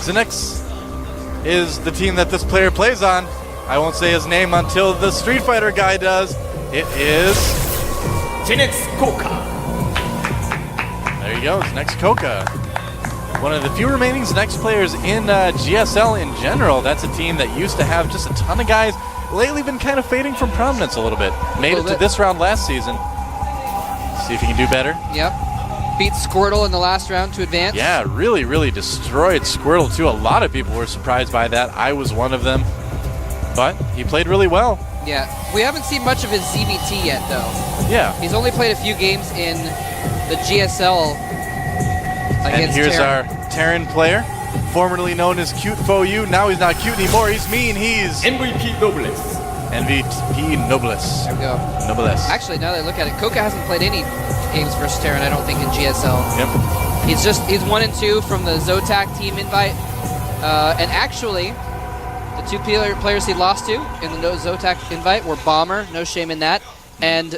ZeNEX is the team that this player plays on. I won't say his name until the Street Fighter guy does. It is ZeNEXCoCa. There you go, ZeNEXCoCa. One of the few remaining ZeNEX players in GSL in general. That's a team that used to have just a ton of guys. Lately been kind of fading from prominence a little bit. Made it to this round last season. See if he can do better. Yep. Beat Squirtle in the last round to advance. Yeah, really destroyed Squirtle too. A lot of people were surprised by that. I was one of them. But he played really well. Yeah. We haven't seen much of his ZVT yet, though. Yeah. He's only played a few games in the GSL against And here's Terran. our Terran player, formerly known as Cute Fou. Now he's not cute anymore. He's mean. He's MVP Nobles. MVP Nobles. There we go. Nobles. Actually, now that I look at it, Coca hasn't played any games versus Terran, I don't think, in GSL. Yep. He's 1 and 2 from the Zotac team invite. And actually, the two players he lost to in the Zotac invite were Bomber, no shame in that, and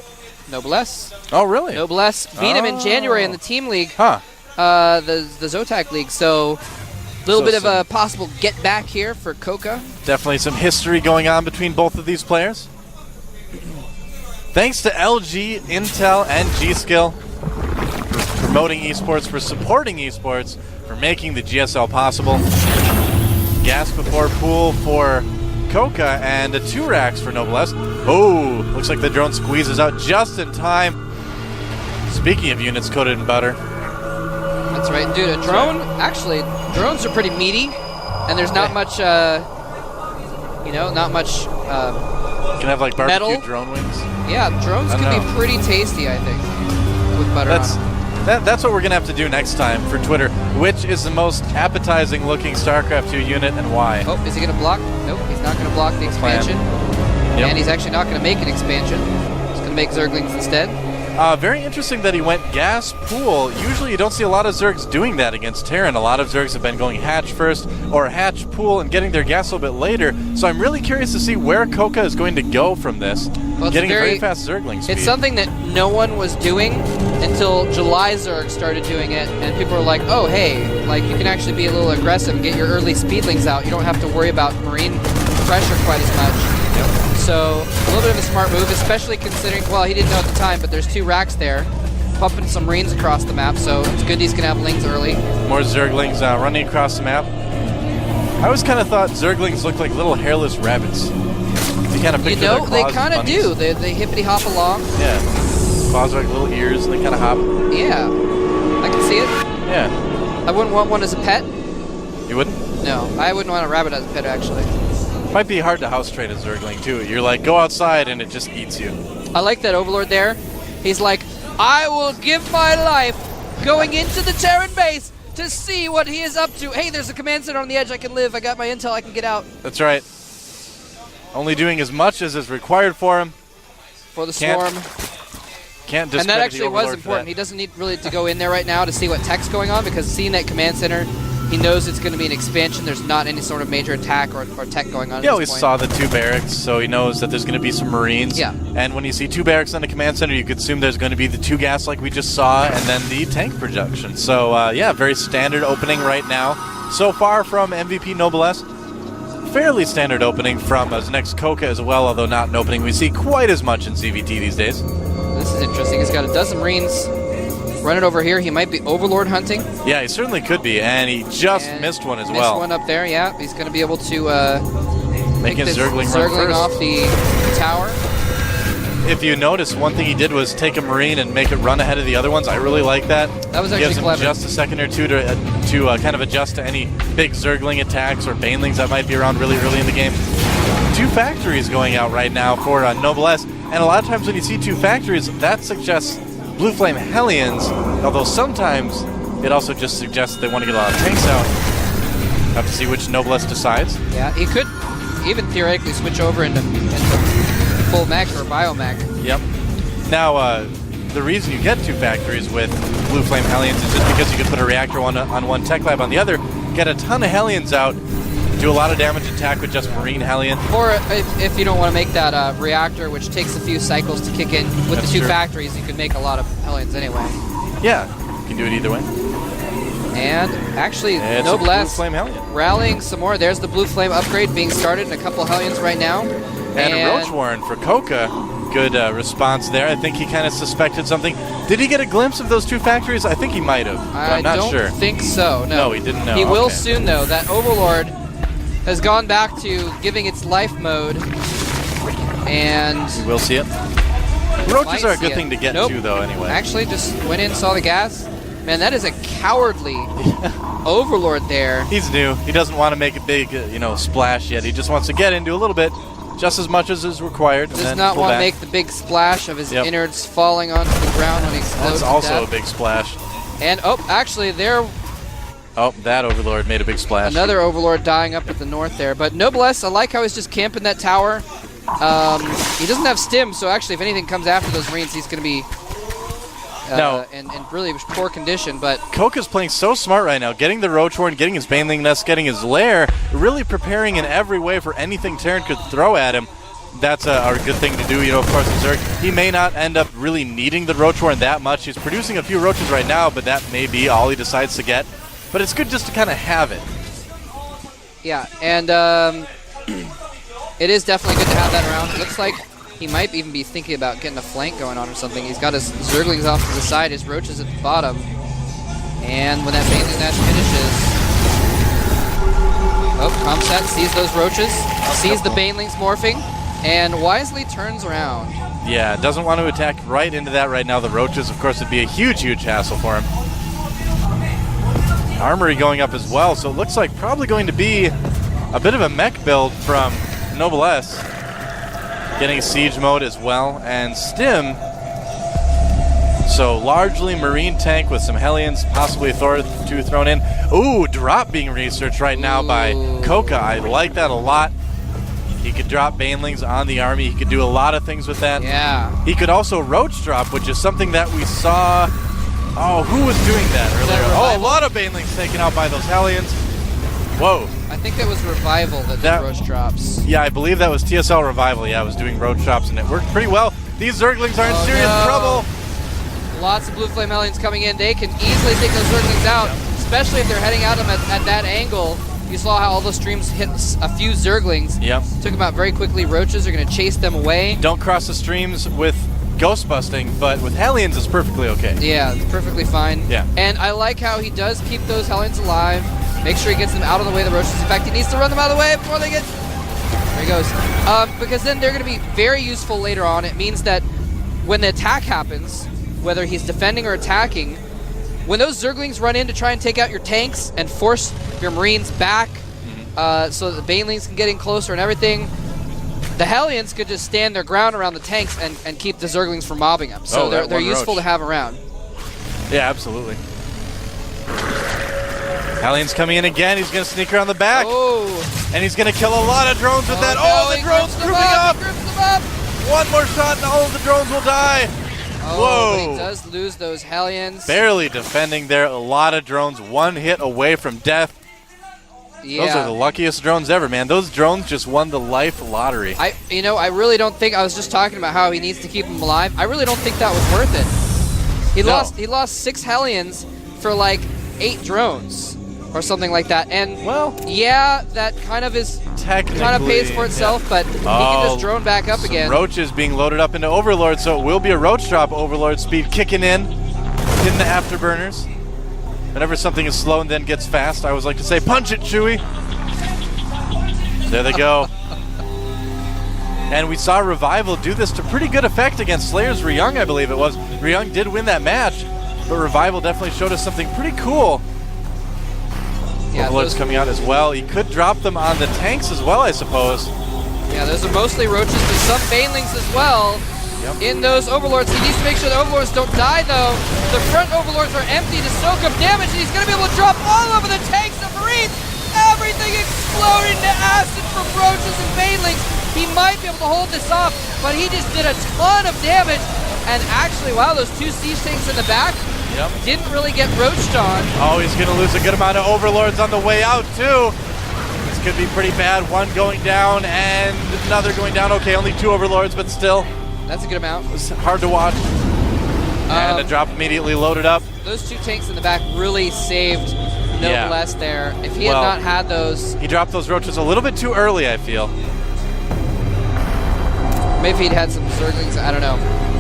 Noblesse. Oh, really? Noblesse beat him in January in the team league, Huh. the Zotac league. So a little bit of a possible get back here for Coca. Definitely some history going on between both of these players. Thanks to LG, Intel, and G-Skill for promoting esports, for supporting esports, for making the GSL possible. Gas before pool for Coca and a 2 racks for Noblesse. Oh, looks like the drone squeezes out just in time. Speaking of units coated in butter. That's right, dude. A drone, actually, drones are pretty meaty, and there's not much, not much You can have like barbecue metal. drone wings. Yeah, drones can be pretty tasty, I think, with butter on them. That's what we're going to have to do next time for Twitter. Which is the most appetizing looking StarCraft 2 unit and why? Oh, is he going to block? Nope, he's not going to block the expansion. Yep. And he's actually not going to make an expansion. He's going to make Zerglings instead. Very interesting that he went gas pool. Usually you don't see a lot of Zergs doing that against Terran. A lot of Zergs have been going hatch first or hatch pool and getting their gas a little bit later. So I'm really curious to see where Coca is going to go from this. Well, getting a very fast Zergling speed. It's something that no one was doing until July Zerg started doing it, and people were like, oh, hey, like you can actually be a little aggressive and get your early speedlings out. You don't have to worry about marine pressure quite as much. Yep. So a little bit of a smart move, especially considering, well, he didn't know at the time, but there's 2 racks there, pumping some Marines across the map, so it's good he's going to have Lings early. More Zerglings running across the map. I always kind of thought Zerglings looked like little hairless rabbits. You kind of picture their claws they as kind of bunnies. do. They hippity hop along. Yeah. Claws are like little ears, and they kind of hop. Yeah. I can see it. Yeah. I wouldn't want one as a pet. You wouldn't? No, I wouldn't want a rabbit as a pet, actually. Might be hard to house train a Zergling, too. You're like, go outside, and it just eats you. I like that Overlord there. He's like, I will give my life going into the Terran base to see what he is up to. Hey, there's a command center on the edge. I can live. I got my intel. I can get out. That's right. Only doing as much as is required for him. For the swarm. Can't discredit And that actually the was Overlord for important. that. He doesn't need really to go in there right now to see what tech's going on, because seeing that command center, he knows it's going to be an expansion. There's not any sort of major attack or tech going on. He always saw the 2 barracks, so he knows that there's going to be some Marines. Yeah. And when you see 2 barracks on the command center, you could assume there's going to be the 2 gas like we just saw, and then the tank projection. So, yeah, very standard opening right now. So far from MVP Noblesse. Fairly standard opening from ZeNEXCoCa as well, although not an opening we see quite as much in CVT these days. This is interesting. He's got a dozen Marines running over here. He might be Overlord hunting. Yeah, he certainly could be, and he just missed one as well. Missed one up there, yeah. He's going to be able to make his Zergling run Zergling first. off the tower. If you notice, one thing he did was take a Marine and make it run ahead of the other ones. I really like that. That was actually Gives him clever. just a second or two to kind of adjust to any big Zergling attacks or Banelings that might be around really early in the game. 2 factories going out right now for Noblesse, and a lot of times when you see 2 factories, that suggests Blue Flame Hellions, although sometimes it also just suggests they want to get a lot of tanks out. Have to see which Noblesse decides. Yeah, he could even theoretically switch over into full mech or biomech. Yep. Now, the reason you get 2 factories with Blue Flame Hellions is just because you can put a reactor on one tech lab on the other, get a ton of Hellions out, do a lot of damage attack with just Marine Hellion. Or if you don't want to make that reactor, which takes a few cycles to kick in, with the 2 factories, you can make a lot of Hellions anyway. Yeah, you can do it either way. And actually, It's a blue Noblesse flame Hellion. rallying some more. There's the blue flame upgrade being started in a couple Hellions right now. And a Roach Warren for Coca. Good response there. I think he kind of suspected something. Did he get a glimpse of those two factories? I think he might have, but I'm not sure. I don't think so, no. No, he didn't know. He will Okay. soon, though. That Overlord has gone back to giving its life mode, and We'll see it. Roaches might are a see good it. thing to get Nope. to, though, anyway. Actually, just went in, saw the gas. Man, that is a cowardly Overlord there. He's new. He doesn't want to make a big, splash yet. He just wants to get into a little bit, just as much as is required. and Does then not pull want to back. make the big splash of his Yep. innards falling onto the ground when he explodes. That's to also a death. big splash. And actually, there Oh, that Overlord made a big splash. another Overlord dying up at the north there. But Noblesse, I like how he's just camping that tower. He doesn't have stim, so actually, if anything comes after those Marines, he's going to be No. in really poor condition. But Coca's playing so smart right now, getting the Roach Horn, getting his Baneling Nest, getting his lair, really preparing in every way for anything Terran could throw at him. That's a good thing to do. Of course, the Zerg, he may not end up really needing the Roach Horn that much. He's producing a few Roaches right now, but that may be all he decides to get. But it's good just to kind of have it. yeah, and it is definitely good to have that around. It looks like he might even be thinking about getting a flank going on or something. He's got his Zerglings off to the side, his Roaches at the bottom. And when that Baneling Nest finishes... Oh, Comsat sees those Roaches, sees the Banelings morphing, and wisely turns around. Yeah, doesn't want to attack right into that right now. The Roaches, of course, would be a huge, huge hassle for him. Armory going up as well, so it looks like probably going to be a bit of a mech build from Noblesse. Getting siege mode as well, and Stim. So largely Marine tank with some Hellions, possibly Thor 2 thrown in. Ooh, drop being researched right now by Coca. I like that a lot. He could drop Banelings on the army. He could do a lot of things with that. Yeah. He could also Roach drop, which is something that we saw. Oh, who was doing that earlier? Oh, a lot of Banelings taken out by those Hellions. Whoa. I think that was Revival that did Roach drops. Yeah, I believe that was TSL Revival. Yeah, I was doing Roach drops, and it worked pretty well. These Zerglings are in serious trouble. Lots of Blue Flame Hellions coming in. They can easily take those Zerglings out, especially if they're heading at them at that angle. You saw how all those streams hit a few Zerglings. Yep. Took them out very quickly. Roaches are going to chase them away. Don't cross the streams with ghost busting, but with Hellions it's perfectly okay. Yeah, it's perfectly fine. Yeah. And I like how he does keep those Hellions alive. Make sure he gets them out of the way of the Roaches. In fact, he needs to run them out of the way before they get... There he goes. Because then they're going to be very useful later on. It means that when the attack happens, whether he's defending or attacking, when those Zerglings run in to try and take out your tanks and force your Marines back so that the Banelings can get in closer and everything, the Hellions could just stand their ground around the tanks and keep the Zerglings from mobbing them. So they're useful to have around. Yeah, absolutely. Hellions coming in again. He's going to sneak around the back. Oh. And he's going to kill a lot of drones with that. No, Oh, the he drones groups them grouping up. He groups them up. One more shot and all of the drones will die. Oh, Whoa. but he does lose those Hellions. Barely defending there. A lot of drones. One hit away from death. Yeah. Those are the luckiest drones ever, man. Those drones just won the life lottery. I really don't think, I was just talking about how he needs to keep them alive. I really don't think that was worth it. He lost 6 Hellions for like 8 drones or something like that. And well, yeah, that kind of pays for itself, but he can just drone back up again. Roaches being loaded up into Overlord, so it will be a Roach drop. Overlord speed kicking in the afterburners. Whenever something is slow and then gets fast, I always like to say, punch it, Chewie. There they go. And we saw Revival do this to pretty good effect against Slayer's Ryung, I believe it was. Ryung did win that match, but Revival definitely showed us something pretty cool. Yeah, Overlord's coming out as well. He could drop them on the tanks as well, I suppose. Yeah, those are mostly Roaches, but some Banelings as well. Yep. In those Overlords. He needs to make sure the Overlords don't die, though. The front Overlords are empty to soak up damage, and he's going to be able to drop all over the tanks and Marines. Everything exploding to acid from Roaches and Banelings. He might be able to hold this off, but he just did a ton of damage. And actually, wow, those 2 siege tanks in the back didn't really get roached on. Oh, he's going to lose a good amount of Overlords on the way out, too. This could be pretty bad. One going down and another going down. Okay, only 2 Overlords, but still. That's a good amount. It was hard to watch. And a drop immediately loaded up. Those 2 tanks in the back really saved Noblesse there. If he had not had those... He dropped those roaches a little bit too early, I feel. Maybe he'd had some Zerglings, I don't know.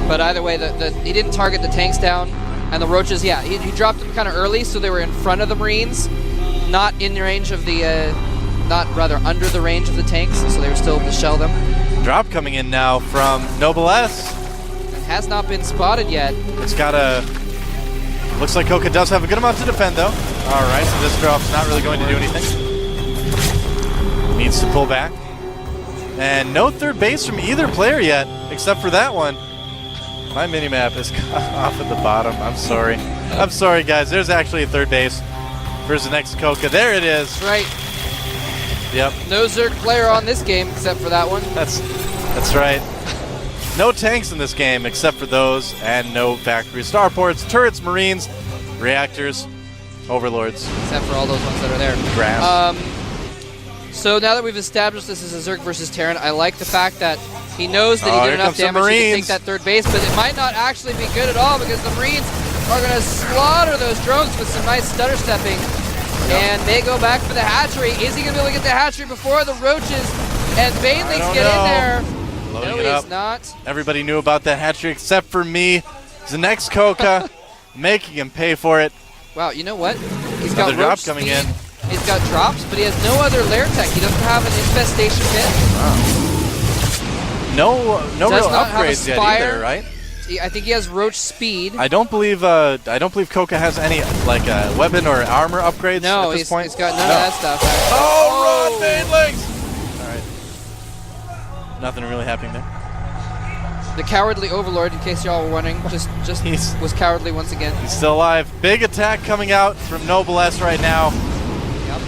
But either way, he didn't target the tanks down. And the roaches, yeah, he dropped them kind of early, so they were in front of the Marines, not in the range of the, under the range of the tanks, so they were still able to shell them. Drop coming in now from Noblesse. It has not been spotted yet. It's got a... Looks like Coca does have a good amount to defend, though. All right, so this drop's not really going to do anything. Needs to pull back. And no third base from either player yet, except for that one. My minimap is off at the bottom. I'm sorry. I'm sorry, guys. There's actually a third base for ZeNEXCoCa. There it is. Right. Yep. No Zerg player on this game except for that one. That's right. No tanks in this game except for those, and no factory starports, turrets, Marines, reactors, overlords. Except for all those ones that are there. Grass. So now that we've established this is a Zerg versus Terran, I like the fact that he knows that he did enough damage to take that third base, but it might not actually be good at all because the Marines are going to slaughter those drones with some nice stutter stepping. And they go back for the hatchery. Is he going to be able to get the hatchery before the roaches and banelings get in there? Loading no, it up. He's not. Everybody knew about that hatchery except for me. ZeNEXCoCa making him pay for it. Wow, you know what? He's Another got drop roach coming speed. in. He's got drops, but he has no other lair tech. He doesn't have an infestation pit. No real upgrades yet either, right? I think he has roach speed. I don't believe Coca has any weapon or armor upgrades at this point. He's got none of that stuff. Actually. Oh, run, banelings! All right, nothing really happening there. The cowardly overlord, in case y'all were wondering, just was cowardly once again. He's still alive. Big attack coming out from Noblesse right now. Yep.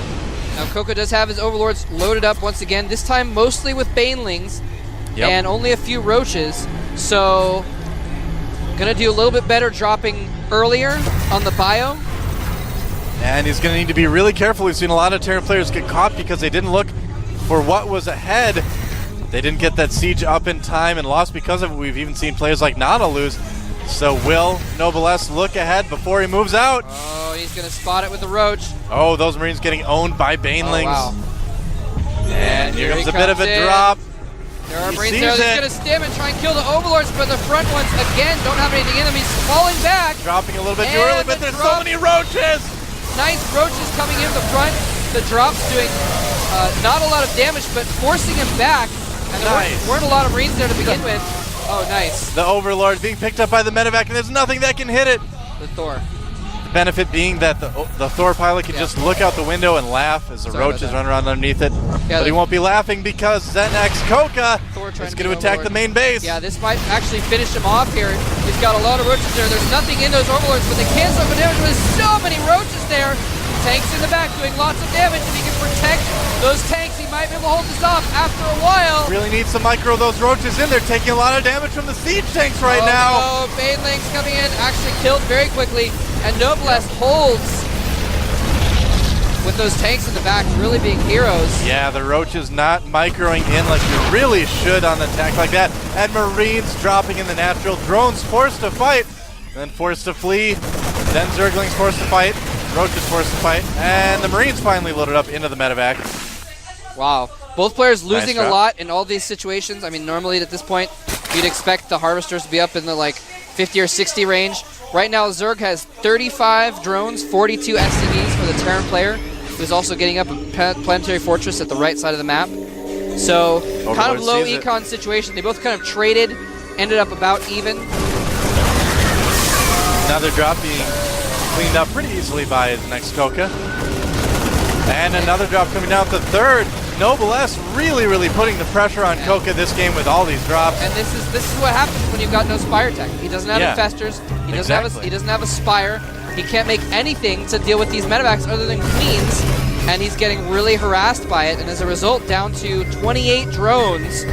Now Coca does have his overlords loaded up once again. This time mostly with banelings and only a few roaches. So gonna do a little bit better dropping earlier on the bio. And he's gonna need to be really careful. We've seen a lot of Terran players get caught because they didn't look for what was ahead. They didn't get that siege up in time and lost because of it. We've even seen players like Nana lose. So will Noblesse look ahead before he moves out? Oh, he's gonna spot it with the roach. Oh, those Marines getting owned by banelings. Oh, wow. And here comes a bit of a drop. There are Marines there. He's going to stim and try and kill the overlords, but the front ones, again, don't have anything in them. He's falling back. Dropping a little bit too early, but there's so many roaches. Nice roaches coming in the front. The drop's doing not a lot of damage, but forcing him back. And there weren't a lot of Marines there to begin with. Oh, nice. The Overlord being picked up by the medevac, and there's nothing that can hit it. The Thor. The benefit being that the Thor pilot can just look out the window and laugh as the roaches run around underneath it. Yeah, but he won't be laughing because ZeNEXCoCa is going to attack the main base. Yeah, this might actually finish him off here. He's got a lot of roaches there. There's nothing in those Overlords, but they can suffer damage with so many roaches there. Tanks in the back doing lots of damage. If he can protect those tanks, he might be able to hold this off after a while. Really needs to micro those roaches in. They're taking a lot of damage from the siege tanks right now. Oh, banelings coming in, actually killed very quickly. And Noblesse holds with those tanks in the back really being heroes. Yeah, the roaches not microing in like you really should on an attack like that. And Marines dropping in the natural. Drones forced to fight, then forced to flee. Then Zerglings forced to fight. Roaches forced to fight. And the Marines finally loaded up into the medevac. Wow. Both players losing a lot in all these situations. I mean, normally at this point, you'd expect the Harvesters to be up in the like 50 or 60 range. Right now, Zerg has 35 drones, 42 SCVs for the Terran player, who's also getting up a planetary fortress at the right side of the map. So, kind of low econ situation. They both kind of traded, ended up about even. Another drop being cleaned up pretty easily by ZeNEXCoCa. And another drop coming down to third. Noblesse really putting the pressure on Coca this game with all these drops. And this is what happens when you've got no Spire tech. He doesn't have infestors. He doesn't have a Spire. He can't make anything to deal with these medevacs other than Queens, and he's getting really harassed by it. And as a result, down to 28 drones,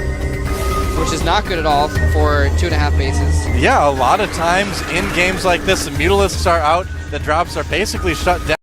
which is not good at all for 2.5 bases. Yeah, a lot of times in games like this, the Mutalisks are out. The drops are basically shut down.